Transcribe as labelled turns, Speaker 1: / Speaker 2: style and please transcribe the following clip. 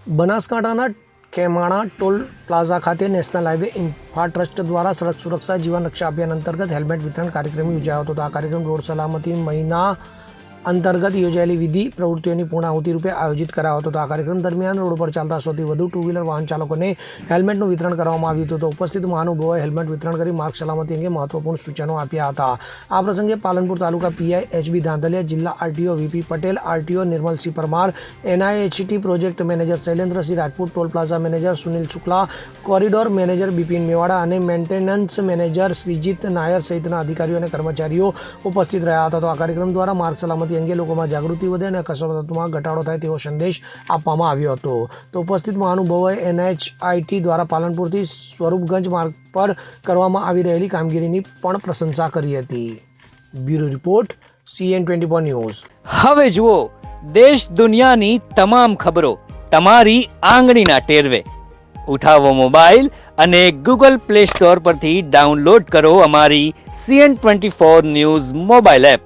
Speaker 1: બનાસકાંઠાના કેમાણા toll plaza ખાતે national highway infra trust દ્વારા સડક સુરક્ષા જીવન રક્ષા અભિયાન અંતર્ગત હેલ્મેટ વિતરણ કાર્યક્રમ યોજાયો હતો. આ કાર્યક્રમ રોડ સલામતી મહિના અંતર્ગત યોજાયેલી વિધિ પ્રવૃત્તિઓની પૂર્ણાહુતિ રૂપે આયોજિત કરાયો હતો. આ કાર્યક્રમ દરમિયાન રોડ પર ચાલતા સૌથી વધુ ટુ વ્હીલર વાહન ચાલકોને હેલ્મેટનું વિતરણ કરવામાં આવ્યું હતું. તો ઉપસ્થિત મહાનુભાવોએ હેલ્મેટ વિતરણ કરી માર્ગ સલામતી અંગે મહત્વપૂર્ણ સૂચનો આપ્યા હતા. આ પ્રસંગે પાલનપુર તાલુકા પીઆઈ એચબી ધાંધલિયા, જિલ્લા RTO VP Patel, RTO Nirmalsinh Parmar, NIHT project manager Shailendrasinh Rajput, toll plaza manager Sunil Shukla, corridor manager Bipin Mewada અને મેન્ટેનન્સ મેનેજર શ્રીજીત નાયર સહિતના અધિકારીઓ અને કર્મચારીઓ ઉપસ્થિત રહ્યા હતા. તો આ કાર્યક્રમ દ્વારા માર્ગ સલામતી અંગે લોકોમાં જાગૃતિ વધે અને અકસ્માતોમાં ઘટાડો થાય તેવો સંદેશ આપવામાં આવ્યો હતો. તો ઉપસ્થિત મહાનુભાવોએ એનએચઆઈટી દ્વારા પાલનપુરથી સ્વરૂપગંજ માર્ગ પર કરવામાં આવી રહેલી કામગીરીની પણ પ્રશંસા કરી હતી. Bureau report CN24 news.
Speaker 2: હવે જુઓ દેશ દુનિયાની તમામ ખબરો તમારી આંગળીના ટેરવે. ઉઠાવો મોબાઈલ અને ગૂગલ પ્લે સ્ટોર પરથી ડાઉનલોડ કરો અમારી CN24 ન્યૂઝ મોબાઈલ એપ.